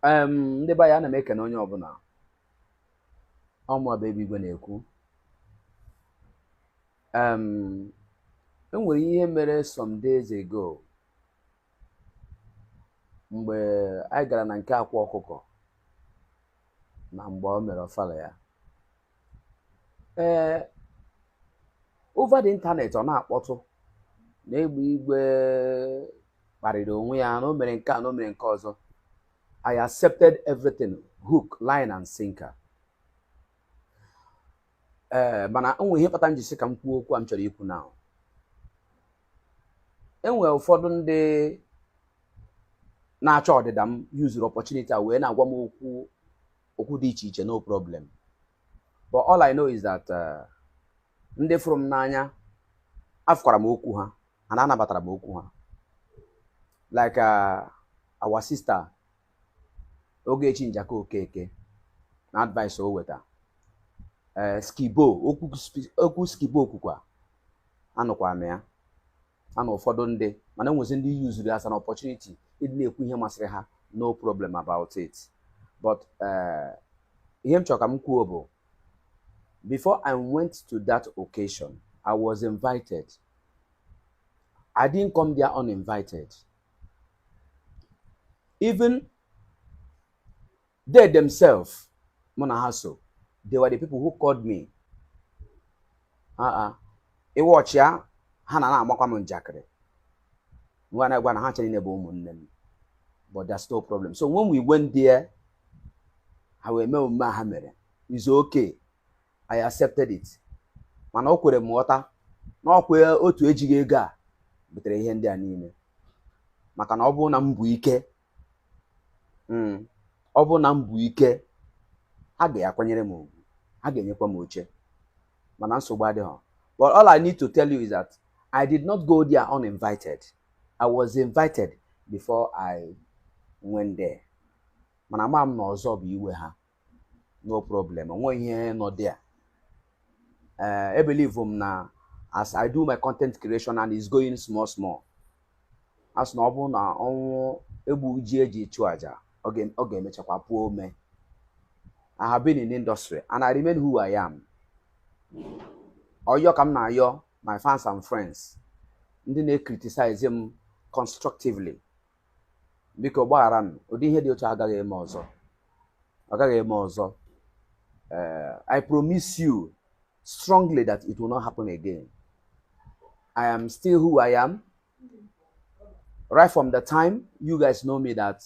Ndị be ya na m ekene onye ọbụla ọmụ bụ Egbeigwe na-ekwu. Enwere ihe mere some days ago mgbe anyị gara na nke akwa ọkụkọ na mgbe o mere ofala ya. Over the internet ọ na-akpọtụ na Egbeigwe kparịrị onwe ya na o mere nke a na o mere nke ọzọ. I accepted everything, hook, line and sinker. Mana enwe ihe kpata njisi ka m kwuo okwu m chọrọ ikwu now. Enwe ụfọdụ ndị na-achọ ọdịda m use opportunity wee na-agwa m okwu dị iche iche, no problem. But all I know is that ndị fụrụ m n'anya afụkwara m okwu ha na anabatara m okwu ha. Like our sister Ogechi Njako Okeke na advice o weta. Skibo okwu skibo okwukwa anụkwa m ya. Anụ ụfọdụ ndị mana enwezi ndị use it as an opportunity ịdị na-ekwu ihe masịrị ha, no problem about it. But ihe m chọrọ ka m kwuo bụ, before I went to that occasion, I was invited. I didn't come there uninvited. Even they themselves, Monahaso, they were the people who called me. Watch ya, Hana Makamun Jackery. When I went to Hatching in but that's no problem. So when we went there, I will know Mahamed. It's okay. I accepted it. Man, okwe water, no kwe otu ejigega, but they hand their name. Makana obo na mbuike. Obo na mbuike. Hage akwanyere m. Hage nyekwa m oche. Mana nsogbu adị ha. But all I need to tell you is that I did not go there uninvited. I was invited before I went there. Mana ma m na ọzọ bụ iwe ha. No problem. Onwe ihe no there. I believe na as I do my content creation and it's going small. As na ọbụ na ọnwụ egbu ji eji chụ aja, ọ ga-emechakwa pụọ ome. I have been in the industry and I remain who I am. Oyo kam na ayo my fans and friends. Ndị na-criticize him constructively. Biko gbaghara m, ụdị ihe dị otu agaghị eme ọzọ. Agaghị eme ọzọ. I promise you strongly that it will not happen again. I am still who I am. Right from the time you guys know me that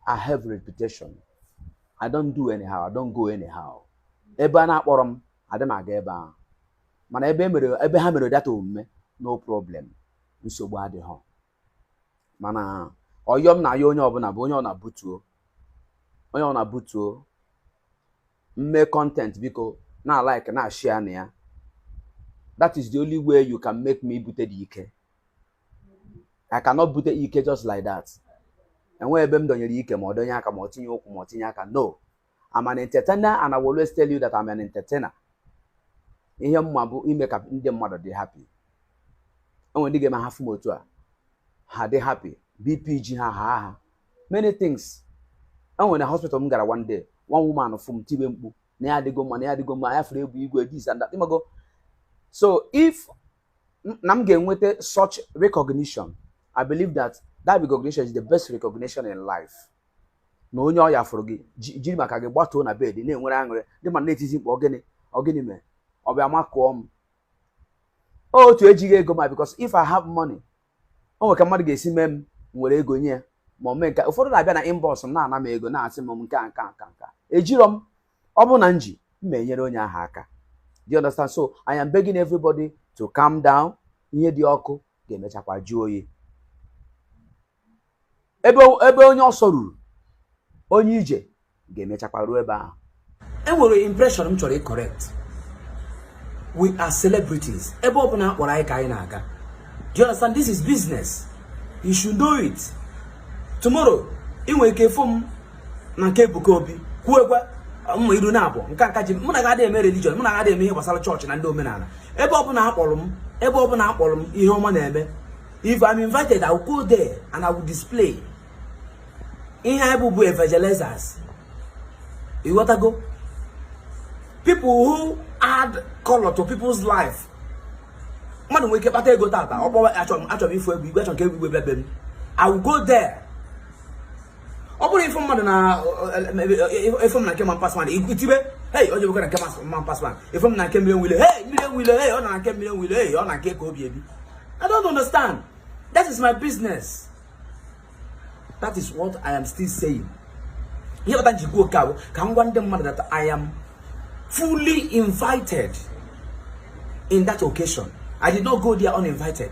I have reputation. I don't do anyhow. I don't go anyhow. Ebe na akpọrọ m, adị m aga ebe ahụ. Mana ebe ha mere data omume, no problem. Nsogbu adịghị. Mana ọyọm na ya onye ọbụla bụ onye ọ na-butuo. Onye ọ na-butuo. Mme content biko na like na share na ya. That is the only way you can make me bute the ike. I cannot bute ike just like that. And when ebe m donyere ike ma odonye aka ma otinye okwu ma otinye aka, no. I'm an entertainer and I will always tell you that I'm an entertainer. Ihe mma bụ ime ka ndị mmadụ dị happy. Enwe ndị ga-eme ha fụ otu a, ha dị happy. BPG ha. Many things. Enwe na hospital m gara one day, one woman from tibe mkpu na ya adịgo mma, ya fere Egbeigwe this and that. So if I'm getting such recognition, I believe that recognition is the best recognition in life. No onye ọya fụrụ gị jiri maka gị gbatuo na bed na-enwere aṅụrị dị ma na-etizi mkpa ogini me ọbịa makụọ m otu ejighị ego ma, because if I have money o nwere ka mmadụ ga-esi mee m nwere ego nye ma mee nke ụfọdụ na-abịa na inbox m na-ana m ego na-asị m nka ejiro m ọ bụ na nji m enyere onye ahụ aka. Do you understand? So I am begging everybody to calm down. Ihe dị ọkụ ga-emechakwa jụọ oyi. Ebe onye ọsọ ruru onye ije ga-emechakwa ruo ebe ahụ. Enwere impression m chọrọ correct. We are celebrities. Ebe ọ bụla akpọrọ anyị ka anyị na-aga. Do you understand? This is business. You should know it. Tomorrow, ị nwere ike fụ m na nke Ebuka Obi kwuekwa m iru na abụọ nka ji mụ na ga eme religion, mụ na ga eme ihe gbasara chọọchị na ndị omenala. Ebe ọ bụla akpọrọ m ihe ọma na-eme. If I'm invited, I will go there and I will display. In Bible evangelizers. You want to go? People who add color to people's life. Man, we keep at go tata. I will go there. If I'm like man pass man, hey, you gonna come man pass man. If I'm like million will, hey, on I came million will, hey, on I can't go baby. I don't understand. That is my business. That is what I am still saying. Here that you go cow, can one them mother that I am fully invited in that occasion. I did not go there uninvited.